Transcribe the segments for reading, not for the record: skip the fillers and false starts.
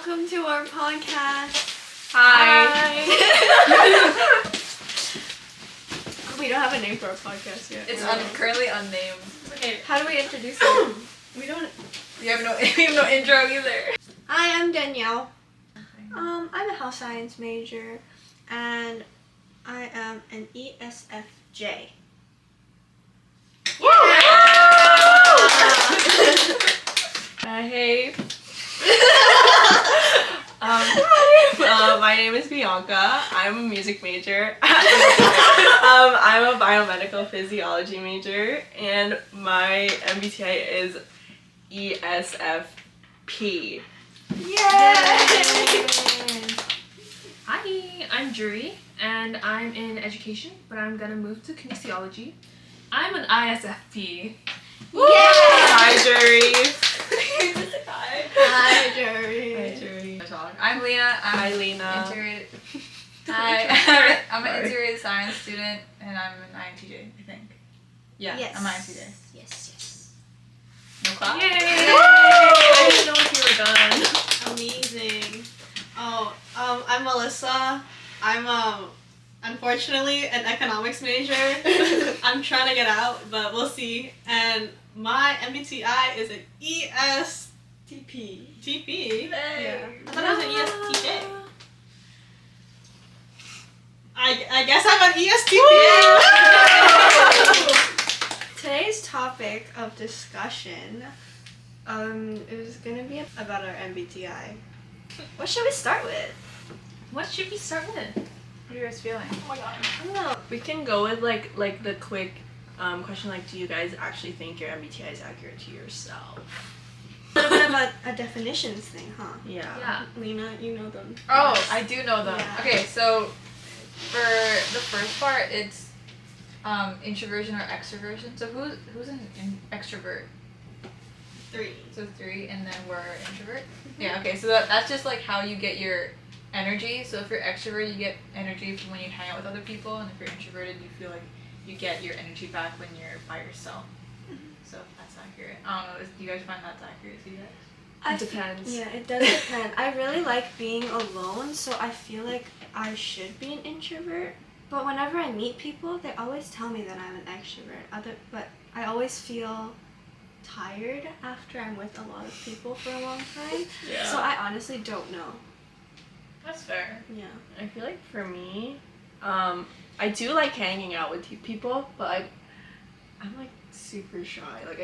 welcome to our podcast. Hi. We don't have a name for our podcast yet. It's currently unnamed. Okay. How do we introduce it? We have no intro either. Hi, I'm Danielle. I'm a health science major, and I am an ESFJ. Hey. My name is Bianca. I'm a music major. I'm a biomedical physiology major, and my MBTI is ESFP. Yay! Hi, I'm Juree, and I'm in education, but I'm gonna move to kinesiology. I'm an ISFP. Hi, Juree. Hi, Juree. Hi, Juree. I'm Lena. Hi, Lena. I'm an integrated science student, and I'm an INTJ, I think. Yeah, Yes. I'm INTJ. Yes. No clap? Yay! Woo! I didn't know if you were done. Amazing. I'm Melissa. I'm unfortunately an economics major. I'm trying to get out, but we'll see. And my MBTI is an ESTP. TP? Yeah. I thought it was an ESTJ. I guess I'm an ESTP. Today's topic of discussion is gonna be about our MBTI. What should we start with? What should we start with? What are you guys feeling? Oh my god. I don't know. We can go with like the quick question, like, do you guys actually think your MBTI is accurate to yourself? A little bit about a definitions thing, huh? Yeah. Lena, you know them. Oh, I do know them. Yeah. Okay, so for the first part, it's introversion or extraversion. So who's an extrovert? 3. So 3, and then we're introvert. Yeah. Okay. So that's just like how you get your energy. So if you're extrovert, you get energy from when you hang out with other people, and if you're introverted, you feel like you get your energy back when you're by yourself. So that's accurate. I don't know. Do you guys find that's accurate to you guys? It depends. Yeah, it does depend. I really like being alone, so I feel like I should be an introvert. But whenever I meet people, they always tell me that I'm an extrovert. But I always feel tired after I'm with a lot of people for a long time. Yeah. So I honestly don't know. That's fair. Yeah. I feel like for me, I do like hanging out with people, but I'm like super shy. Like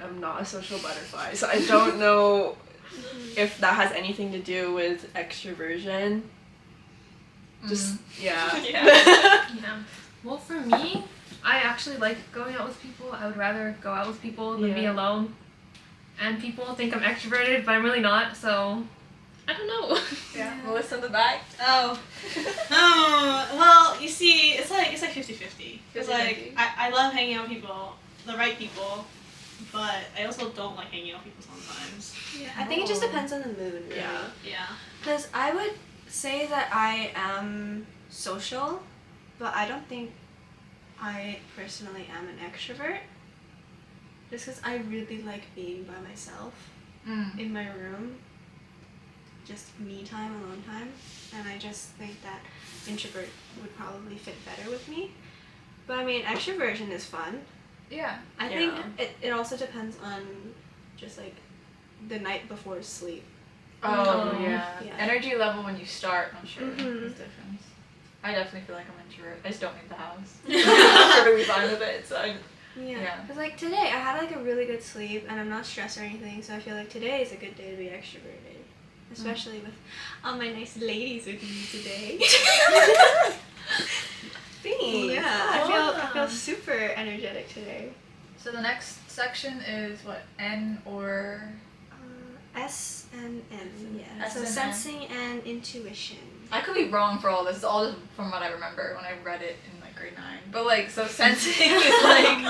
I'm not a social butterfly, so I don't know if that has anything to do with extroversion. Just yeah. Yeah. Well, for me, I actually like going out with people. I would rather go out with people than be Yeah. alone. And people think I'm extroverted, but I'm really not, so I don't know. Yeah. Melissa in the back. Oh. Well, you see, it's like 50-50. Because like 50-50. I love hanging out with people, the right people, but I also don't like hanging out with people sometimes. Yeah, I think it just depends on the mood. Really. Yeah. Because I would say that I am social, but I don't think I personally am an extrovert. Just because I really like being by myself in my room. Just me time, alone time, and I just think that introvert would probably fit better with me. But I mean, extroversion is fun. Yeah. I think it also depends on just like the night before sleep. Oh, yeah. Yeah. Energy level when you start, I'm sure, Mhm. is different. I definitely feel like I'm an introvert. I just don't leave the house. I'm perfectly fine with it, so Yeah. Because like today, I had like a really good sleep, and I'm not stressed or anything, so I feel like today is a good day to be extroverted. Especially with all my nice ladies with me today. Thanks. Yeah, I feel super energetic today. So the next section is what? N or... S and M, yeah. S So and M. sensing and intuition. I could be wrong for all this. It's all just from what I remember when I read it in like grade 9. But like, so sensing is like...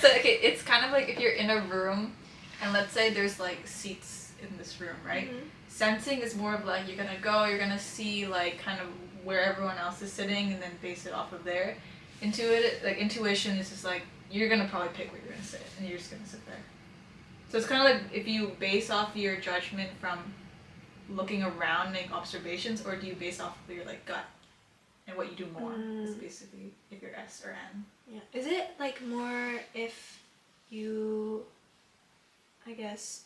So okay, it's kind of like if you're in a room and let's say there's like seats in this room, right? Mm-hmm. Sensing is more of like you're gonna see like kind of where everyone else is sitting and then base it off of there. Intuition is just like you're gonna probably pick where you're gonna sit and you're just gonna sit there. So it's kind of like if you base off your judgment from looking around, make observations, or do you base off of your like gut and what you do more? Is basically if you're S or N. Yeah. Is it like more if you, I guess,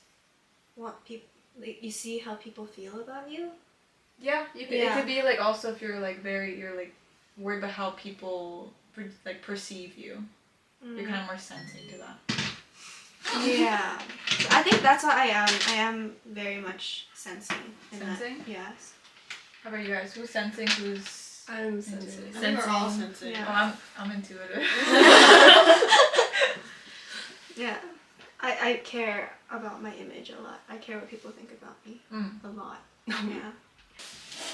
want people, like, you see how people feel about you? Yeah, you could. It could be like also if you're like you're like worried about how people like perceive you. You're kind of more sensing to that. Yeah. So I think that's what I am. I am very much sensing. Sensing? Yes. How about you guys? Who's sensing? Who's I'm sensitive. I think we're all sensing. Yeah. Oh, I'm intuitive. Yeah. I care about my image a lot. I care what people think about me a lot. Yeah.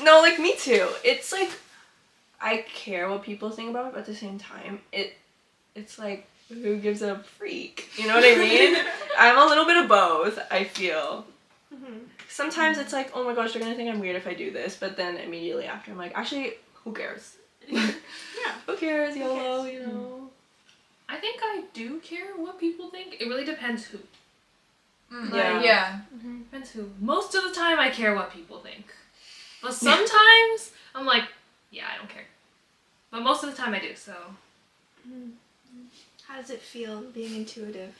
No, like me too. It's like I care what people think about me, but at the same time, it's like who gives a freak? You know what I mean? I'm a little bit of both. I feel. Sometimes it's like, oh my gosh, they're gonna think I'm weird if I do this, but then immediately after, I'm like, actually, who cares? Yeah. Who cares? YOLO, you know. I think I do care what people think. It really depends who. Yeah. Depends who. Most of the time, I care what people think. But sometimes, I'm like, yeah, I don't care. But most of the time, I do, so. How does it feel being intuitive?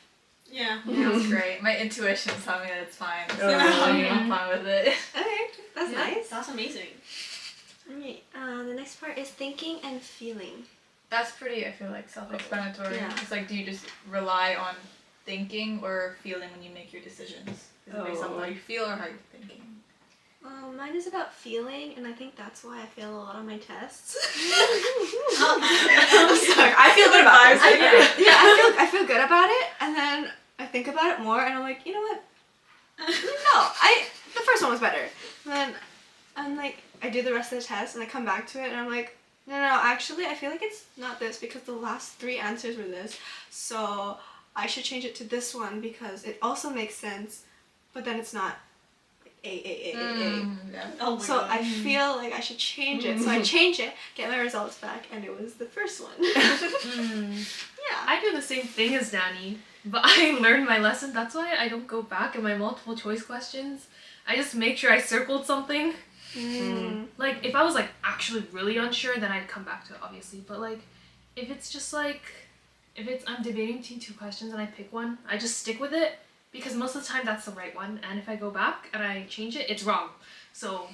Yeah. Feels great. My intuition's telling me that it's fine. So I'm fine with it. Okay, that's nice. That's amazing. Alright, the next part is thinking and feeling. That's pretty, I feel like, self-explanatory. Yeah. It's like, do you just rely on thinking or feeling when you make your decisions? Is it based on how you feel or how you're thinking? Mine is about feeling, and I think that's why I fail a lot on my tests. I'm sorry. I feel good about it. I feel good about it, and then I think about it more, and I'm like, you know what? The first one was better. And then I'm like, I do the rest of the test, and I come back to it, and I'm like, no, actually, I feel like it's not this because the last 3 answers were this, so I should change it to this one because it also makes sense, but then it's not. A. Yeah. Oh my God. I feel like I should change it. So I change it, get my results back, and it was the first one. Yeah. I do the same thing as Danny, but I learned my lesson. That's why I don't go back in my multiple choice questions. I just make sure I circled something. Like, if I was, like, actually really unsure, then I'd come back to it, obviously. But, like, if it's just, like, I'm debating between 2 questions and I pick one, I just stick with it. Because most of the time that's the right one, and if I go back and I change it, it's wrong. So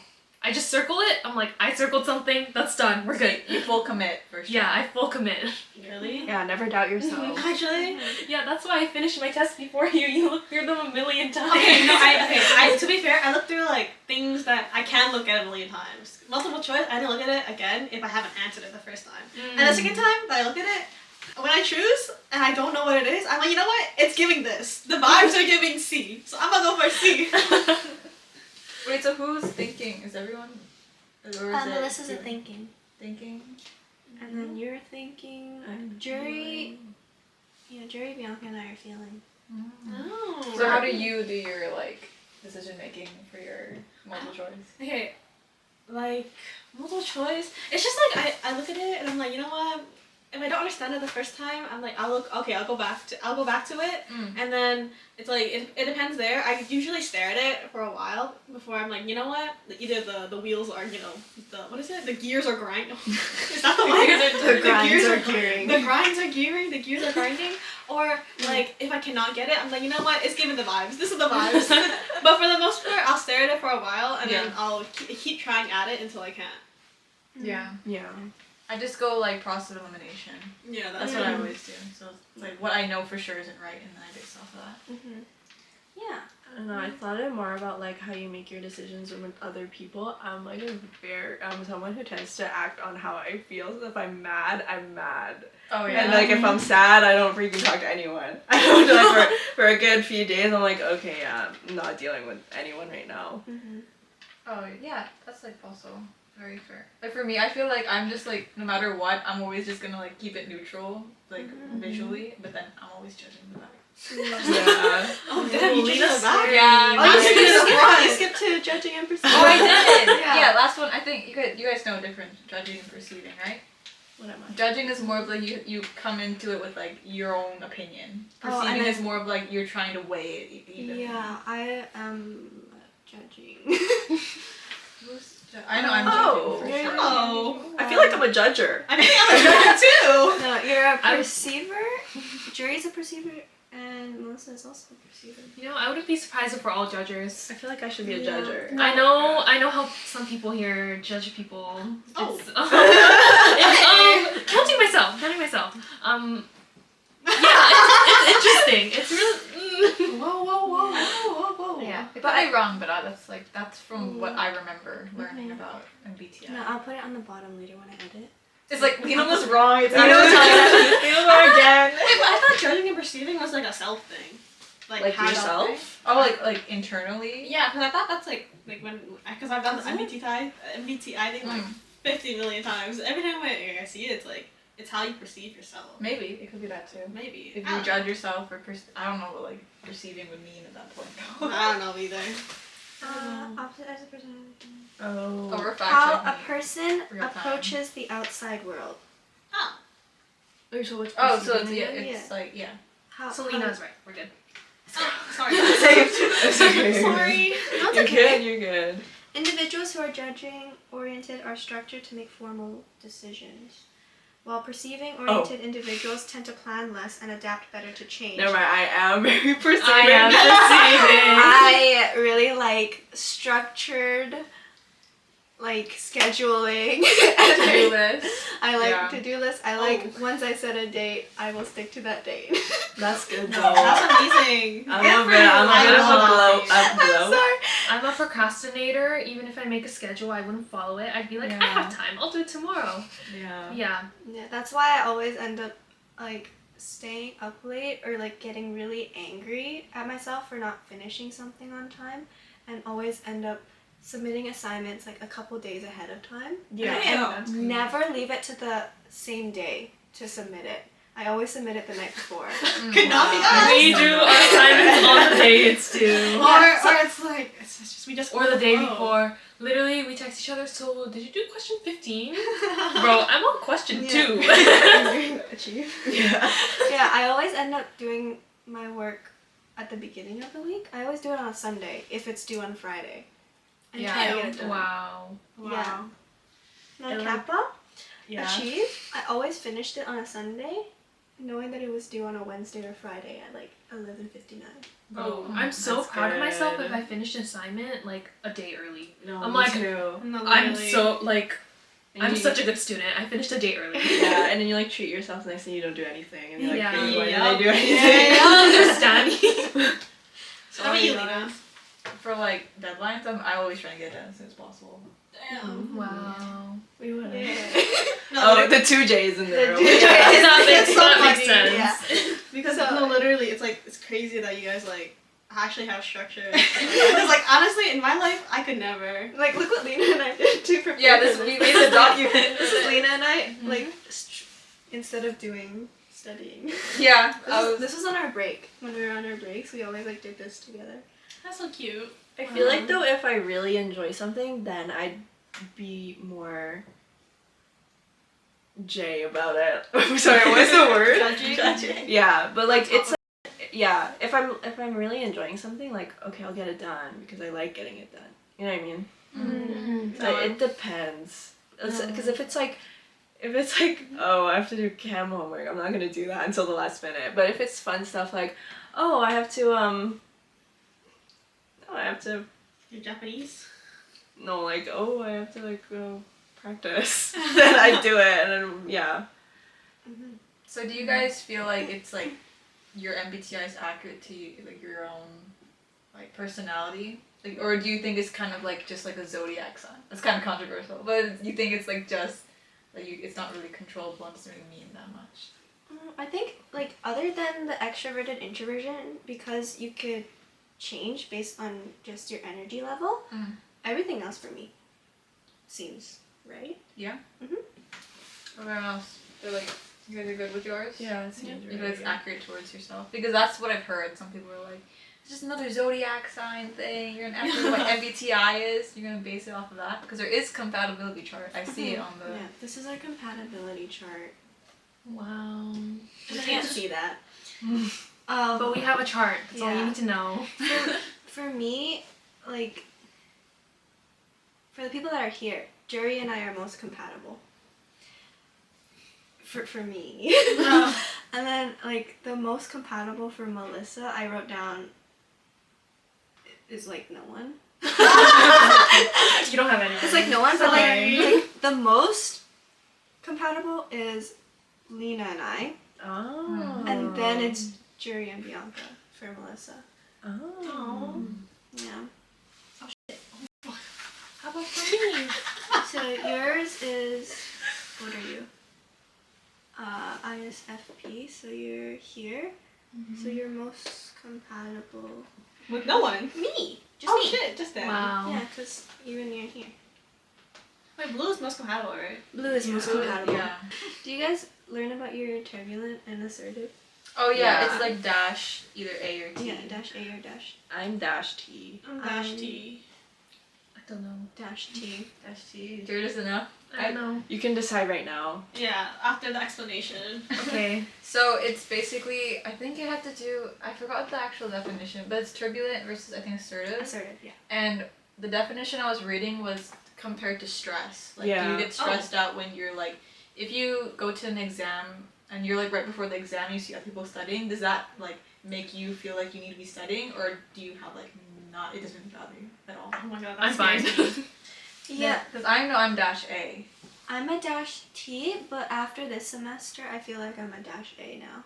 I just circle it. I'm like, I circled something. That's done. We're good. You full commit for sure. Yeah, I full commit. Really? Yeah, never doubt yourself. Actually? Yeah, that's why I finished my test before you. You looked through them a million times. Okay, no, I to be fair, I looked through like things that I can look at a million times. Multiple choice, I didn't look at it again if I haven't answered it the first time. And the second time that I look at it, when I choose and I don't know what it is, I'm like, you know what? It's giving this. The vibes are giving C, so I'm gonna go for C. Wait, so who's thinking? Is everyone? Or is Melissa's it thinking. Thinking? And then you're thinking. Juree. Yeah, Juree, Bianca, and I are feeling. Oh. So how do you do your like decision making for your multiple choice? Okay, like multiple choice. It's just like I look at it and I'm like, you know what? If I don't understand it the first time, I'm like, I'll go back to it, and then it's like it depends there. I usually stare at it for a while before I'm like, you know what? Either the wheels are, you know, what is it? The gears are grinding. Is that the one? The grinds are gearing. The grinds are gearing. The gears are grinding. Or like if I cannot get it, I'm like, you know what? It's giving the vibes. This is the vibes. But for the most part, I'll stare at it for a while and then I'll keep trying at it until I can. Yeah. Yeah. I just go like process of elimination. Yeah, That's what I always do. So it's like what I know for sure isn't right, and then I base off of that. Yeah. I don't know, I thought it more about like how you make your decisions with other people. I'm like I'm someone who tends to act on how I feel. So if I'm mad, I'm mad. Oh yeah. And like if I'm sad, I don't freaking talk to anyone. I don't like for a good few days. I'm like, okay, yeah, I'm not dealing with anyone right now. Oh yeah, that's like also very fair. Like for me, I feel like I'm just like no matter what, I'm always just gonna like keep it neutral, like visually, but then I'm always judging the back. Yeah. Oh damn, you changed the back. Yeah. Oh, you skipped to judging and perceiving. Oh, I did. Yeah, last one. I think you guys know the difference judging and perceiving, right? What am I? Judging is more of like you come into it with like your own opinion. Perceiving is more of like you're trying to weigh it evenly. Yeah, I am judging. I know I'm judging for sure. Oh. I feel like I'm a judger. I think I'm a judge too. No, you're a perceiver. Juree's a perceiver, and Melissa is also a perceiver. You know, I wouldn't be surprised if we're all judgers. I feel like I should be a judger. I know how some people here judge people. Oh. It's counting myself. Yeah, it's interesting. It's really. Whoa. Yeah, it could be wrong, but that's from what I remember learning about MBTI. No, I'll put it on the bottom later when I edit. It's like Lena was wrong. It's Lena was again. Wait, but I thought judging and perceiving was like a self thing. Like how yourself? thing. Oh, like internally. Yeah, because I thought that's like when because I've done the MBTI thing like 50 million times. Every time I see it, it's like it's how you perceive yourself. Maybe it could be that too. Maybe If you judge yourself or I don't know what like perceiving would mean at that point. I don't know either. Opposite as a person. Oh, we're How fact a person Real time. approaches the outside world. Oh. So what's Oh, so it's perceiving it's Yeah. like yeah. How, Selena's right. We're good. Oh, sorry. It's okay. Sorry. That's You're okay. good, you're good. Individuals who are judging oriented are structured to make formal decisions, while perceiving oriented individuals tend to plan less and adapt better to change. Never mind, I am very perceiving. I really like structured, like scheduling. To-do list. I like Yeah. to-do lists. I like once I set a date, I will stick to that date. That's good though. That's amazing. I Good love for it. you. I'm a I bit of a love glow up I'm glow. sorry. I'm a procrastinator. Even if I make a schedule, I wouldn't follow it. I'd be like, I have time. I'll do it tomorrow. Yeah. Yeah. Yeah, that's why I always end up like staying up late or like getting really angry at myself for not finishing something on time, and always end up submitting assignments like a couple days ahead of time. Yeah. And never leave it to the same day to submit it. I always submit it the night before. Could not be us. We do our assignments on the day it's due. Or it's like it's just we just Or the day before. Literally, we text each other, so did you do question 15? Bro, I'm on question 2. Achieve. Yeah. Yeah, I always end up doing my work at the beginning of the week. I always do it on a Sunday if it's due on Friday. And try to get it done. Wow. Yeah. I No like- Kappa, Yeah. Achieve. I always finished it on a Sunday, knowing that it was due on a Wednesday or Friday at like 11:59. Bro, I'm so That's proud of myself good. if I finished an assignment like a day early. No, I'm me like- too. No, I'm literally. so like, And I'm you- such a good student. I finished a day early. Yeah, and then you like treat yourself the next thing you don't do anything, and you're like, Yeah. "Why did Yup. I do Yeah. anything?" I don't understand. How about you, Lena? For like deadlines, I always try to get it done as soon as possible. Damn. Wow. We would. No, Oh, the 2 J's in there. The 2 Yeah. J's. That makes so funny. sense. Because So- no, literally, it's like it's crazy that you guys like actually have structure. Because like honestly, in my life, I could never. Like, look what Lena and I did to prepare Yeah, for we made a document. This is Lena and I, like, instead of doing studying. Yeah, This was on our break. When we were on our breaks, we always like did this together. That's so cute. I feel like though, if I really enjoy something, then I'd be more J about it. I'm sorry, what's the word? Judging. Yeah, but like it's like, yeah. If I'm really enjoying something, like okay, I'll get it done because I like getting it done. You know what I mean? But it depends. Because if it's like, oh, I have to do chem homework, I'm not gonna do that until the last minute. But if it's fun stuff like, oh, I have to You're Japanese. no, like, oh, I have to like go practice. Then I do it, and then yeah. So do you guys feel like it's like your MBTI is accurate to you, like your own like personality? Like, or do you think it's kind of like just like a zodiac sign? That's kind of controversial, but you think it's like just like it's not really controllable and doesn't really mean that much. I think, like, other than the extroverted introversion, because you could change based on just your energy level, everything else for me seems right. Yeah. Mhm. Everyone else, they're like, you guys are good with yours? Yeah, it seems You guys accurate towards yourself? Because that's what I've heard. Some people are like, it's just another zodiac sign thing. You're gonna after what MBTI is, you're gonna base it off of that. Because there is compatibility chart. I see it on the. Yeah, this is our compatibility chart. Wow. You can't see that. But we have a chart. That's all you Yeah. need to know. For me, like, for the people that are here, Juree and I are most compatible. For me. And then, like, the most compatible for Melissa, I wrote down, is, like, no one. You don't have any. It's, like, no one, but, like, the most compatible is Lena and I. Oh. And then it's Juree and Bianca for Melissa. Oh. Yeah. How about for me? So yours is, what are you? ISFP, so you're here. So you're most compatible With no one. me. Just me. Shit, just that. Wow. Yeah, because you and you're here. Wait, blue is most compatible, right? Blue is most compatible. Yeah. Do you guys learn about your turbulent and assertive? Oh yeah, Yeah. it's like dash either A or T. Yeah, dash A or dash. I'm dash T. I'm dash T. I don't know. Dash T. Dash T. Juree doesn't know. I don't know. You can decide right now. Yeah, after the explanation. Okay. So it's basically, I think it had to do, I forgot the actual definition, but it's turbulent versus I think assertive. Assertive, yeah. And the definition I was reading was compared to stress. Like Yeah. you get stressed out when you're like, if you go to an exam and you're like right before the exam, you see other people studying, does that like make you feel like you need to be studying, or do you have like not, it doesn't bother you at all? Oh my god, I'm that's fine. Yeah, Because I know I'm dash A. I'm a dash T, but after this semester, I feel like I'm a dash A now.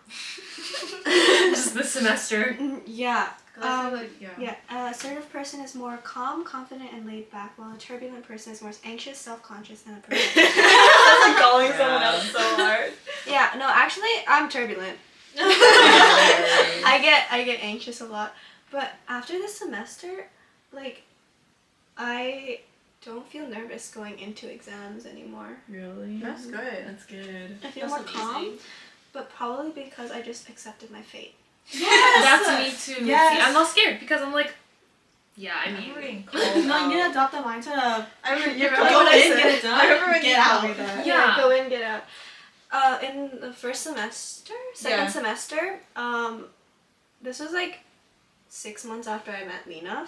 Just this semester. Yeah. 'Cause I feel like, Yeah, assertive person is more calm, confident, and laid back, while a turbulent person is more anxious, self-conscious, and a perfect. That's like calling someone out so hard. Yeah, no, actually, I'm turbulent. I get anxious a lot, but after this semester, like, I don't feel nervous going into exams anymore. Really? That's good. That's good. I feel more calm, but probably because I just accepted my fate. That's me too. Yes. See, I'm not scared because I'm like, yeah, I mean, I'm getting called No, you need to out. adopt the mindset of I remember you go remember in, get it done, I remember when get you out. told me that. Yeah. Go in, get out. In the first semester, second Yeah. semester, this was like 6 months after I met Lena.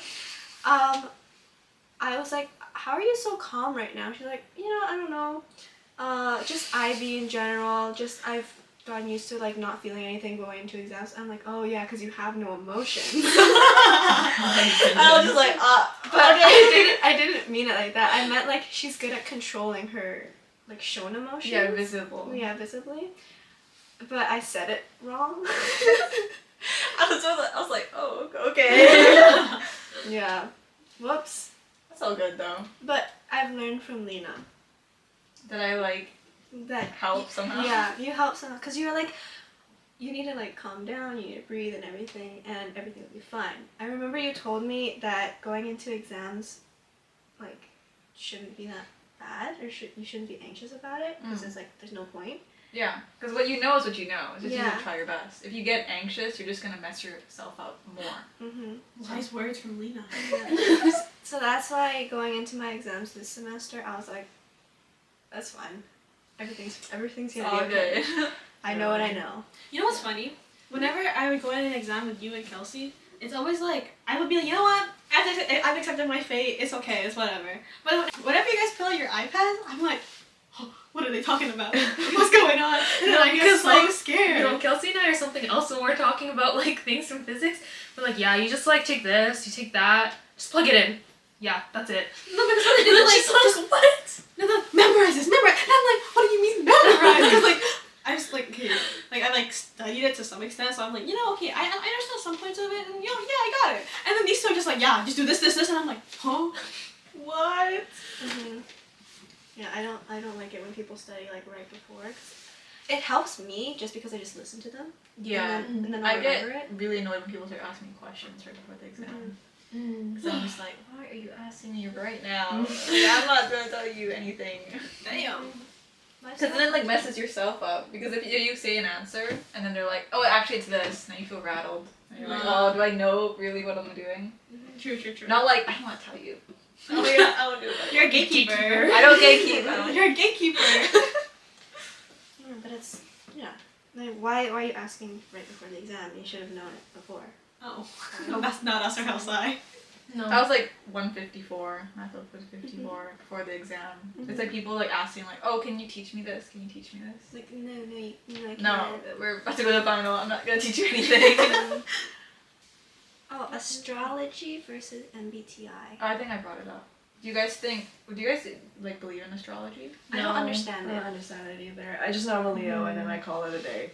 I was like, how are you so calm right now? She's like, I don't know. Just IB in general. Just I've gotten used to like not feeling anything going into exams. I'm like, oh yeah, because you have no emotions. I was just like, But I didn't mean it like that. I meant like she's good at controlling her like shown emotions. yeah, visible. Yeah, visibly. But I said it wrong. I was like, oh, okay. Yeah. Whoops. That's all good though. But I've learned from Lena That I like that help somehow. Yeah, you help somehow because you're like, you need to like calm down, you need to breathe and everything will be fine. I remember you told me that going into exams, like, shouldn't be that bad, or you shouldn't be anxious about it because it's like there's no point. Yeah, because what you know is what you know. It's just you Yeah. have to try your best. If you get anxious, you're just gonna mess yourself up more. Wise words from Lena. So that's why going into my exams this semester, I was like, that's fine. Everything's It's gonna all be okay. good. I know what I know. You know what's funny? Whenever I would go in an exam with you and Kelsey, it's always like, I would be like, you know what? I've accepted my fate. It's okay. It's whatever. But whenever you guys pull out your iPad, I'm like, oh, what are they talking about? What's going on? And then I get because, so like, scared. you know, Kelsey and I are something else when we're talking about like things from physics. We're like, yeah, you just like take this, you take that, just plug it in. Yeah, that's it. No, because what they did like, She's like, what? no, memorize this, memorize. And I'm like, what do you mean memorize? Because like, I just like, okay, like I like studied it to some extent, so I'm like, okay, I understand some points of it, and yeah, I got it. And then these two are just like, yeah, just do this, and I'm like, huh? What? Yeah, I don't like it when people study like right before. 'Cause it helps me just because I just listen to them. Yeah. And then I'll I get remember it. really annoyed when people start asking me questions right before the exam. Because I'm just like, why are you asking me right now? Like, I'm not gonna tell you anything. Damn. Because then it like messes yourself up. Because if you say an answer and then they're like, oh, actually it's this, and then you feel rattled. And you're like, oh, do I know really what I'm doing? True. Not like, I don't want to tell you. Oh my god, I won't do it. You're a gatekeeper. I don't gatekeep. You're a gatekeeper. Yeah, but it's like why are you asking right before the exam? You should have known it before. Oh, that's not us or else I. No. That was like 154. Math was 54 before the exam. It's like people like asking like, oh, can you teach me this? Can you teach me this? Like, no, I can't. No, we're about to go to the final. I'm not gonna teach you anything. Oh, astrology versus MBTI. I think I brought it up. Do you guys like believe in astrology? I don't understand I it. don't understand it either. I just know I'm a Leo and then I call it a day.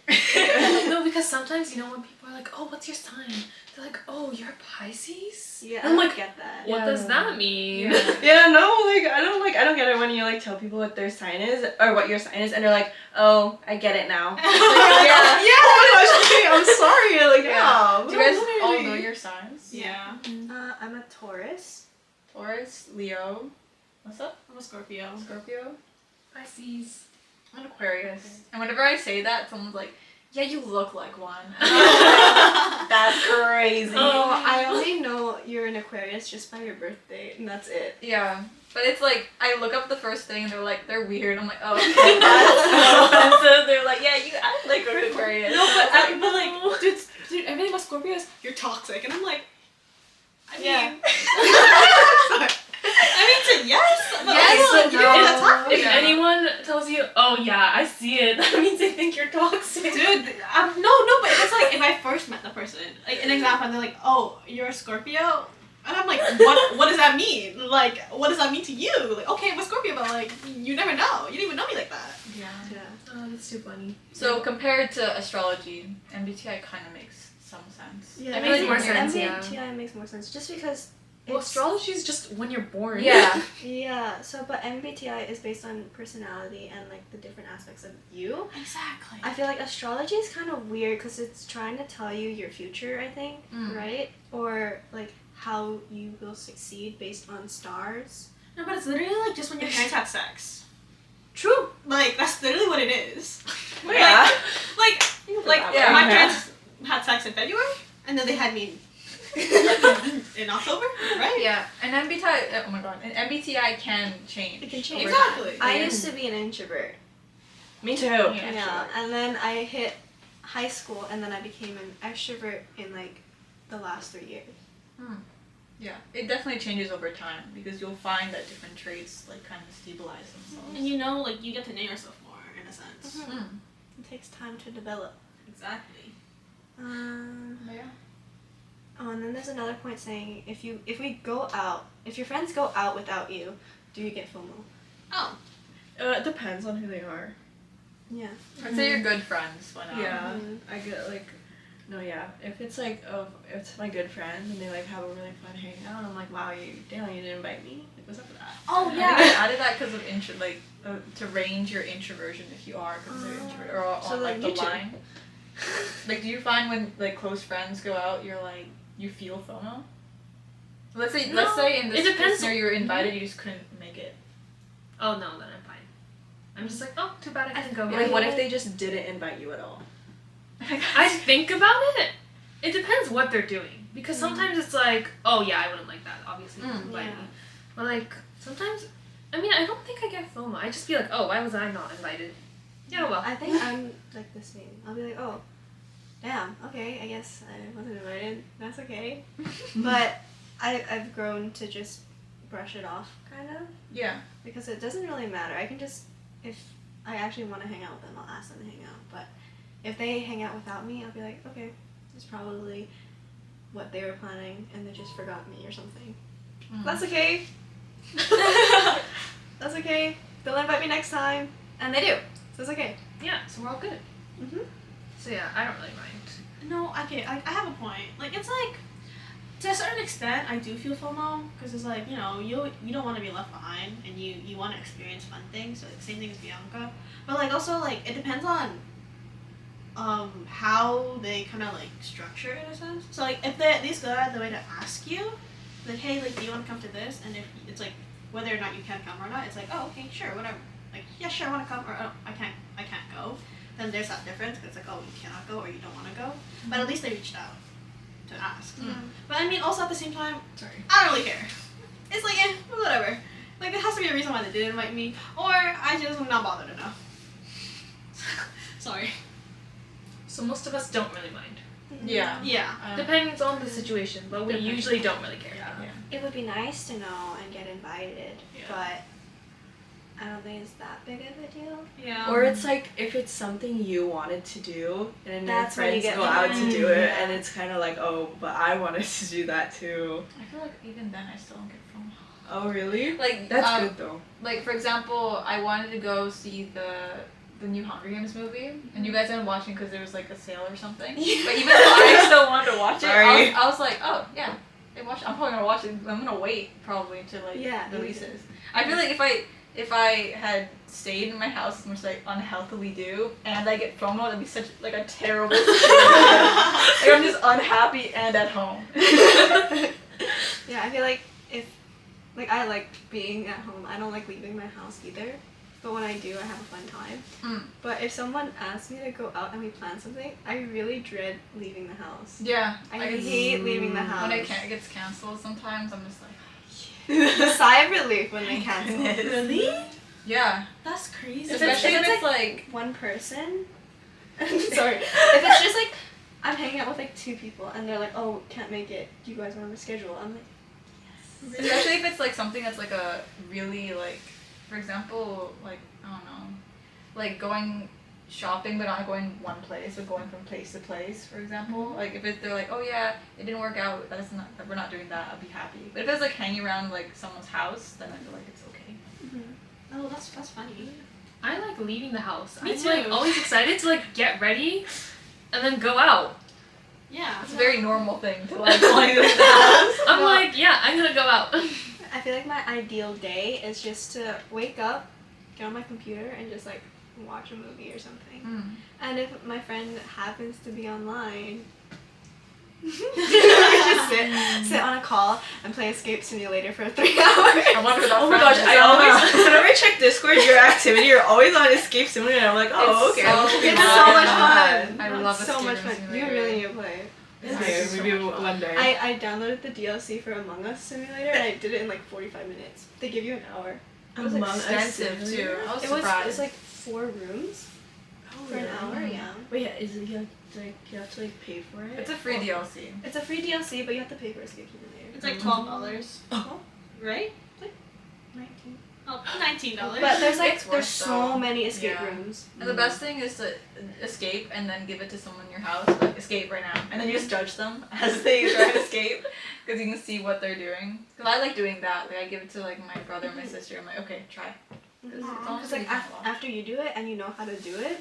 No, because sometimes, when people are like, oh, what's your sign? They're like, oh, you're a Pisces? Yeah, I'm I like, get that. what Yeah, does no. that mean? Yeah, no, I don't get it when you like tell people what their sign is or what your sign is and they're like, oh, I get it now. Like, Yeah. Oh my gosh, okay, I'm sorry. Like, yeah. Do you guys all know your signs? Yeah. I'm a Taurus. Taurus, Leo. What's up? I'm a Scorpio. Scorpio. Pisces. I'm an Aquarius. And whenever I say that, someone's like, yeah, you look like one. That's crazy. Oh, I only know you're an Aquarius just by your birthday, and that's it. Yeah. But it's like, I look up the first thing and they're like, they're weird. I'm like, oh, okay, that's so offensive. They're like, yeah, you act like an Aquarius. No, but like, dude, everything about Scorpio is you're toxic, and I'm like, I mean, Yeah. I mean, to yes, but Yes, also, but you no. don't attack me. If anyone tells you, oh yeah, I see it, that means they think you're toxic. Dude, no, but it's like if I first met the person, like an example, and they're like, "Oh, you're a Scorpio," and I'm like, "What does that mean? Like, what does that mean to you? Like, okay, I'm a Scorpio, but like, you never know. You didn't even know me like that." Yeah. Oh, that's too funny. So compared to astrology, MBTI kind of makes some sense. Yeah, It makes more sense, yeah. MBTI makes more sense just because. Well, it's- astrology is just when you're born. Yeah. Yeah. So, but MBTI is based on personality and like the different aspects of you. Exactly. I feel like astrology is kind of weird because it's trying to tell you your future, I think, right? Or like how you will succeed based on stars. No, but it's literally like just when your parents had sex. True. Like that's literally what it is. Yeah. Like Yeah. my parents had sex in February, and then they had me in October, right? Yeah, and MBTI, oh my god, and MBTI can change. It can change. over time. Exactly. I used to be an introvert. Me too. Yeah. And then I hit high school, and then I became an extrovert in like the last 3 years. Yeah, it definitely changes over time because you'll find that different traits like kind of stabilize themselves. And like you get to know yourself more in a sense. It takes time to develop. Exactly. Yeah. Oh, and then there's another point saying if your friends go out without you, do you get FOMO? Oh. It depends on who they are. Yeah. I'd say you're good friends when Yeah. I get like, no, yeah. If it's like, oh, it's my good friend and they like have a really fun hangout, and I'm like, wow, you didn't invite me. Like, what's up with that? Oh I think I added that because of to range your introversion if you are considered introvert or on So, like like, the you line. Like, do you find when like close friends go out, you're like you feel FOMO? Let's say in it this depends. scenario you were invited, you just couldn't make it. Oh no, then I'm fine. I'm just like, oh, too bad I couldn't go. Like, what if they just didn't invite you at all? I think about it. It depends what they're doing. Because sometimes it's like, oh yeah, I wouldn't like that. Obviously, you didn't invite me. But like, sometimes, I mean, I don't think I get FOMO. I just be like, oh, why was I not invited? Yeah, well. I think I'm like the same. I'll be like, oh, damn, okay, I guess I wasn't invited. That's okay. But I've grown to just brush it off, kind of. Yeah. Because it doesn't really matter. I can just, if I actually want to hang out with them, I'll ask them to hang out. But if they hang out without me, I'll be like, okay, it's probably what they were planning and they just forgot me or something. That's okay. That's okay. They'll invite me next time. And they do. So it's okay. Yeah, so we're all good. So yeah, I don't really mind. No, I have a point. Like, it's like, to a certain extent, I do feel FOMO, because it's like, you don't want to be left behind, and you want to experience fun things, so like, same thing as Bianca. But like, also, like, it depends on how they kind of like structure it in a sense. So like, if they at least go out of the way to ask you, like, hey, like, do you want to come to this? And if it's like, whether or not you can come or not, it's like, oh, okay, sure, whatever. Like, yeah, sure, I want to come, or oh, I can't go. Then there's that difference, because it's like, oh, you cannot go, or you don't want to go. But at least they reached out to ask. But I mean, also at the same time, I don't really care. It's like, whatever. Like, there has to be a reason why they didn't invite me, or I just am not bothered enough. Sorry. So most of us don't really mind. Yeah. Yeah. Depends on the situation, but we usually don't really care. Yeah. It would be nice to know and get invited, but I don't think it's that big of a deal. Yeah. Or it's like if it's something you wanted to do and That's your when you friends get go out to do it, yeah. and it's kind of like, oh, but I wanted to do that too. I feel like even then I still don't get FOMO. Oh really? Like That's good though. Like for example, I wanted to go see the new Hunger Games movie, and you guys didn't watch it because there was like a sale or something. But even though I still wanted to watch it, I was like, oh yeah, they watch it. I'm probably gonna watch it. I'm gonna wait probably until like releases. I feel like if I had stayed in my house, which I unhealthily do, and I get FOMO, that'd be such like a terrible situation. Like I'm just unhappy and at home. Yeah, I feel like I like being at home. I don't like leaving my house either. But when I do, I have a fun time. But if someone asks me to go out and we plan something, I really dread leaving the house. Yeah. I hate leaving the house. When it gets cancelled sometimes, I'm just like... The sigh of relief when they cancel. Really? Yeah. That's crazy. Especially if it's like... one person. Sorry. If it's just like, I'm hanging out with like 2 people and they're like, oh, can't make it. Do you guys want to reschedule? I'm like, yes. Especially if it's like something that's like a really like... For example, like, I don't know, like going shopping but not going one place, but going from place to place, for example. Like if they're like, oh yeah, it didn't work out, we're not doing that, I'll be happy. But if it's like hanging around like someone's house, then I feel like it's okay. Oh, that's funny. I like leaving the house. Me I'm too. like always excited to like get ready and then go out. Yeah. It's a very normal thing to like going to the house. I'm like, yeah, I'm gonna go out. I feel like my ideal day is just to wake up, get on my computer, and just like watch a movie or something. And if my friend happens to be online, just sit on a call and play Escape Simulator for 3 hours. I wonder Oh my gosh, I always, whenever I check Discord, your activity, you're always on Escape Simulator, and I'm like, oh, It's okay. so It's fun. so much fun. I love It's so Escape much fun. Simulator. You really need to play it. Okay, so maybe much fun. one day. I downloaded the DLC for Among Us Simulator and I did it in like 45 minutes. They give you an hour. It was Among Us expensive too. Simulator? I was It surprised. was like 4 rooms for an hour, yeah. Wait, is it you have to like pay for it? It's a free DLC. It's a free DLC, but you have to pay for Escape Simulator. It's like $12. Oh. Right? 19. Oh, $19. But there's like It's worth there's so though. many escape Yeah. rooms. And the best thing is to escape and then give it to someone in your house, like escape right now, and then you just judge them as they try to escape, because you can see what they're doing. Because I like doing that. Like I give it to like my brother and my sister. I'm like, okay, try. It's Because like after you do it and you know how to do it,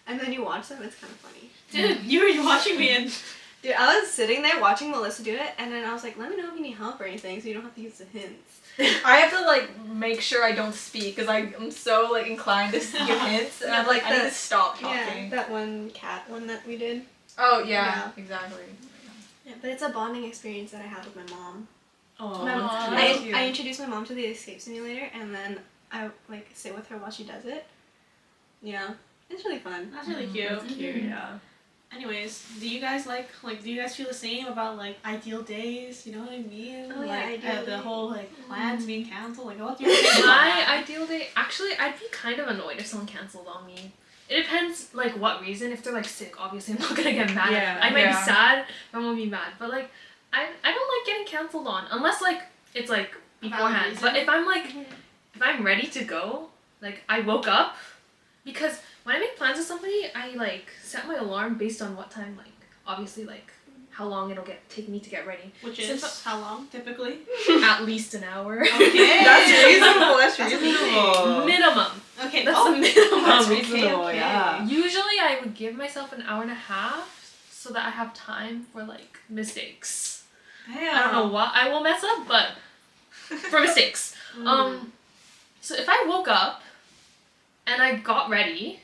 and then you watch them, it's kind of funny. Dude, you were watching me and... Dude, I was sitting there watching Melissa do it, and then I was like, let me know if you need help or anything, so you don't have to use the hints. I have to like make sure I don't speak because I'm so like inclined to give hints, and I'm like I need to stop Yeah, talking. that one cat one that we did. Oh yeah, exactly. Yeah, but it's a bonding experience that I have with my mom. Oh, I introduced my mom to the Escape Simulator, and then I like sit with her while she does it. Yeah, it's really fun. That's really cute. That's cute, yeah. Anyways, do you guys do you guys feel the same about like ideal days? You know what I mean? Oh, yeah, like ideal the days. whole like plans being canceled. Like what's your opinion on My that? ideal day, actually, I'd be kind of annoyed if someone canceled on me. It depends, like, what reason. If they're, like, sick, obviously I'm not gonna get mad at them. I might be sad, but I won't be mad. But, like, I don't like getting canceled on. Unless, like, it's, like, beforehand. But if I'm, like, if I'm ready to go, like, I woke up. Because when I make plans with somebody, I, like, set my alarm based on what time, like, obviously, like, how long it'll take me to get ready. Which So is how long typically? At least an hour. Okay. That's reasonable. That's That's reasonable. Minimum. Okay. That's the minimum. That's reasonable, yeah. Usually I would give myself an hour and a half so that I have time for like mistakes. Damn. I don't know what I will mess up, but for mistakes. So if I woke up and I got ready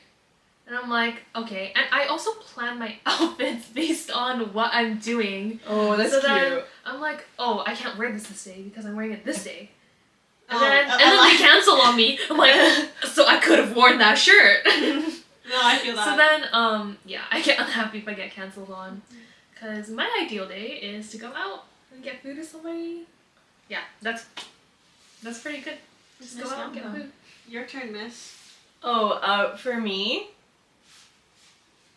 and I'm like, okay, and I also plan my outfits based on what I'm doing. Oh, that's so cute. then I'm like, oh, I can't wear this day because I'm wearing it this day. And Oh, then, I they like- cancel on me. I'm like, so I could have worn that shirt. No, I feel that. So then, yeah, I get unhappy if I get canceled on. Because my ideal day is to go out and get food with somebody. Yeah, that's pretty good. Just go out and get food. Your turn, miss. Oh, for me,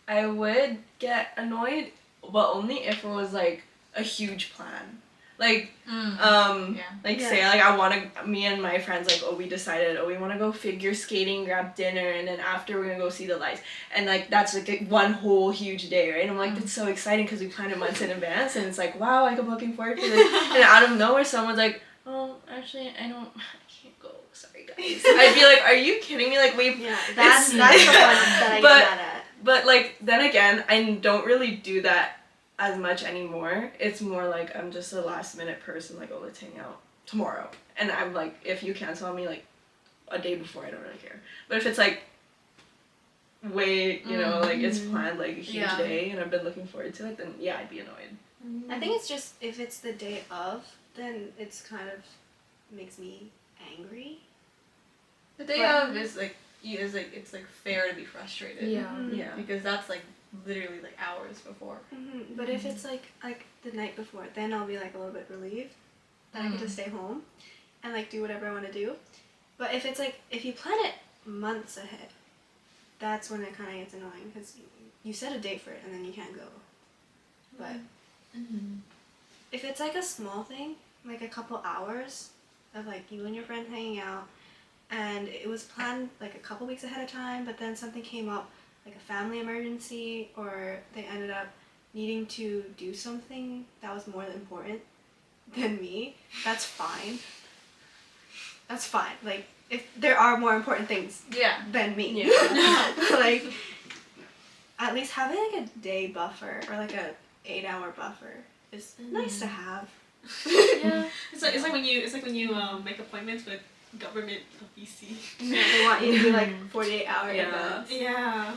I would get annoyed but only if it was like a huge plan. Like, like Yeah. say like me and my friends like, oh, we decided, oh, we want to go figure skating, grab dinner, and then after we're gonna go see the lights, and like that's like one whole huge day, right? And I'm like, that's so exciting because we planned it months in advance, and it's like, wow, like I'm looking forward to this, and out of nowhere someone's like, oh, actually I can't go, sorry guys. I'd be like, are you kidding me? Like that's the one that I get mad at. But like then again, I don't really do that as much anymore. It's more like I'm just a last minute person, like, oh, let's hang out tomorrow. And I'm like, if you cancel on me like a day before, I don't really care. But if it's like way, you know, like it's planned like a huge day and I've been looking forward to it, then yeah, I'd be annoyed. I think it's just if it's the day of, then it's kind of makes me angry. The day of is like it's like fair to be frustrated. Yeah. Because that's like literally like hours before. But if it's like the night before, then I'll be like a little bit relieved that I get to stay home and like do whatever I want to do. But if it's like if you plan it months ahead, that's when it kind of gets annoying because you set a date for it and then you can't go. But if it's like a small thing, like a couple hours of like you and your friend hanging out, and it was planned like a couple weeks ahead of time, but then something came up, like a family emergency, or they ended up needing to do something that was more important than me, that's fine. That's fine. Like, if there are more important things than me. Yeah. Like, at least having like a day buffer or like a 8-hour buffer is nice to have. Yeah. It's like when you make appointments with government of BC. Yeah, they want you to do like 48-hour events. Yeah.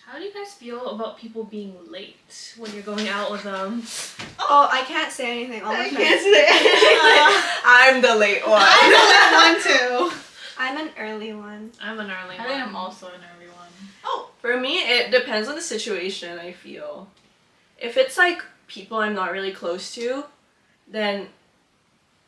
How do you guys feel about people being late when you're going out with them? Oh, I can't say anything. All I my can't friends. say anything. I'm the late one. I'm the late one too. I'm an early one. I'm an early I one. think I'm also an early one. Oh. For me, it depends on the situation, I feel. If it's like people I'm not really close to, then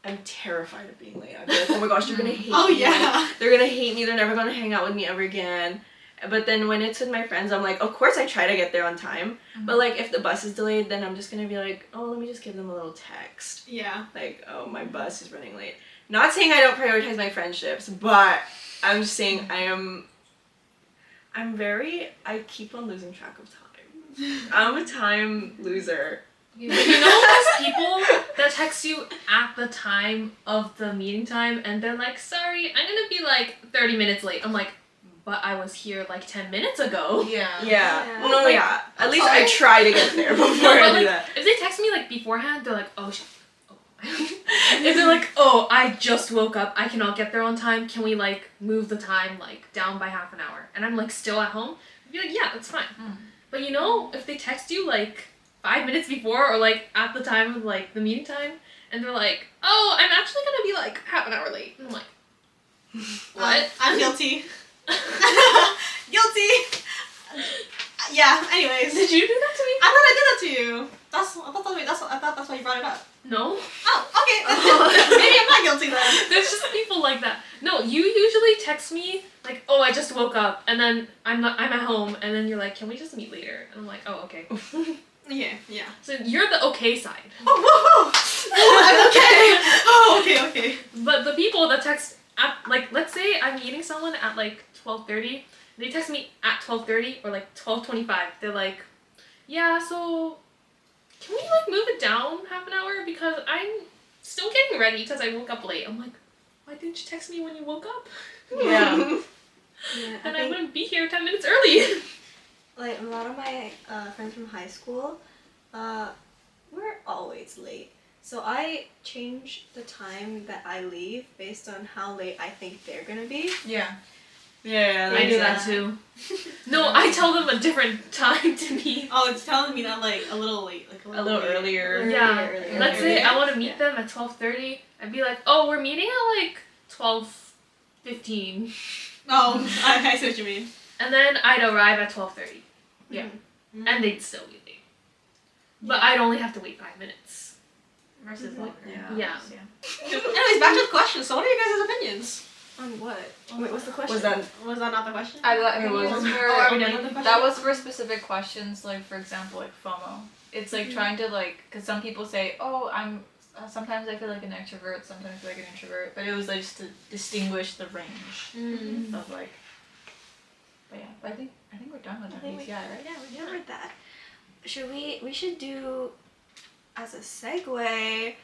I'm terrified of being late. I'd be like, oh my gosh, they're gonna hate me. Oh yeah. They're gonna hate me, they're never gonna hang out with me ever again. But then when it's with my friends, I'm like, of course I try to get there on time. But like if the bus is delayed, then I'm just gonna be like, oh, let me just give them a little text. Yeah. Like, oh, my bus is running late. Not saying I don't prioritize my friendships, but I'm just saying I keep on losing track of time. I'm a time loser. You know those people that text you at the time of the meeting time and they're like, sorry, I'm gonna be like 30 minutes late. I'm like, but I was here like 10 minutes ago. Yeah. No, like, yeah. At least I try to get there before I do like, that. if they text me like beforehand, they're like, oh, if they're like, oh, I just woke up, I cannot get there on time, can we like move the time like down by half an hour? And I'm like still at home, I'd be like, yeah, that's fine. But you know, if they text you like 5 minutes before or like at the time of like the meeting time and they're like, oh, I'm actually gonna be like half an hour late. And I'm like, what? I'm guilty. Guilty. Yeah. Anyways. Did you do that to me? I thought I did that to you. I thought that's why you brought it up. No. Oh, okay. Maybe I'm not guilty then. There's just people like that. No, you usually text me like, oh, I just woke up, and then I'm at home, and then you're like, can we just meet later? And I'm like, oh, okay. Yeah. So you're the okay side. Oh, I'm okay. Oh, okay. But the people that text at like, let's say I'm meeting someone at like 12:30, they text me at 12:30 or like 12:25. They're like, yeah, so can we like move it down half an hour because I'm still getting ready because I woke up late. I'm like, why didn't you text me when you woke up? Yeah. Then I wouldn't be here 10 minutes early. Like a lot of my friends from high school, we're always late. So I change the time that I leave based on how late I think they're gonna be. Yeah. Yeah, I do that too. No, I tell them a different time to meet. Oh, it's telling me that like a little late, like a little earlier. Yeah. Earlier. Let's say I want to meet them at 12:30. I'd be like, oh, we're meeting at like 12:15. Oh, I see what you mean. And then I'd arrive at 12:30. Yeah. And they'd still be late. But I'd only have to wait 5 minutes. Versus longer. Yeah. Anyways, back to the question. So what are your guys' opinions? On what? Wait, what's the question? Was that not the question? I mean, are we done with the question? That was for specific questions, like for example, like FOMO. It's like trying to like, because some people say, oh, sometimes I feel like an extrovert, sometimes I feel like an introvert, but it was like just to distinguish the range of like. But yeah, but I think we're done with MBTI, right? Yeah, we covered that. We should do, as a segue,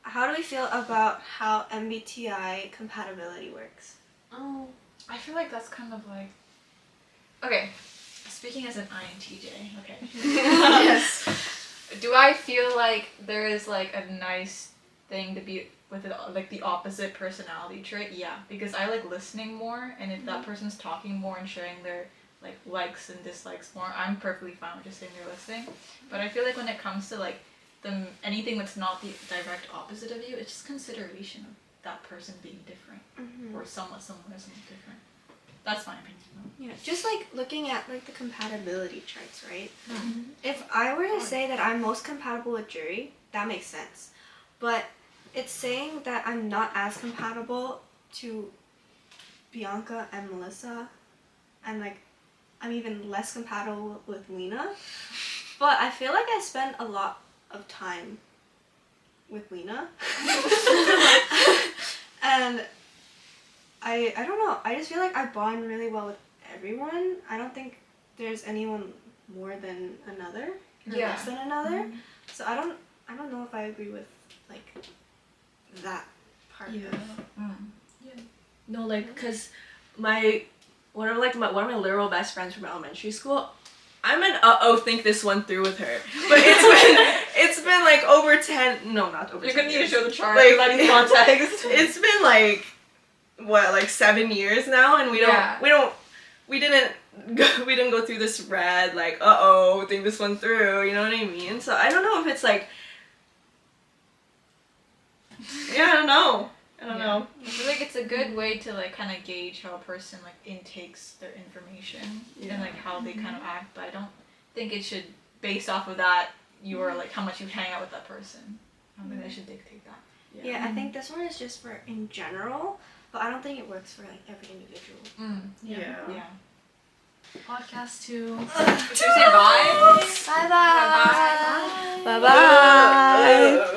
how do we feel about how MBTI compatibility works? Oh. I feel like that's kind of like, okay, speaking as an INTJ, okay. Yes. Do I feel like there is like a nice thing to be with it, like the opposite personality trait? Yeah, because I like listening more, and if that person's talking more and sharing their like likes and dislikes more, I'm perfectly fine with just sitting there listening. But I feel like when it comes to like anything that's not the direct opposite of you, it's just consideration of that person being different or somewhat similar, somewhat different. That's my opinion. Yeah, just like looking at like the compatibility charts, right? If I were to say that I'm most compatible with Juree, that makes sense. But it's saying that I'm not as compatible to Bianca and Melissa, and like I'm even less compatible with Lena. But I feel like I spend a lot of time with Lena. And I don't know, I just feel like I bond really well with everyone. I don't think there's anyone more than another or less than another. So I don't know if I agree with like that part of Yeah. No, like, cause one of my literal best friends from elementary school, I'm an think this one through with her. But it's been like over 10, no, not over 10 You're gonna need to show the chart, like, like the context. It's been like, what, like 7 years now, and we didn't go through this red, like, think this one through, you know what I mean? So I don't know if it's like, yeah, I don't know. I feel like it's a good way to like kind of gauge how a person like intakes their information and like how they kind of act, but I don't think it should, based off of that, you're like how much you hang out with that person. I don't think they should dictate that. Yeah, I think this one is just for in general, but I don't think it works for like every individual. Yeah. Podcast 2. Should we say bye? Bye bye. Bye bye. Bye bye.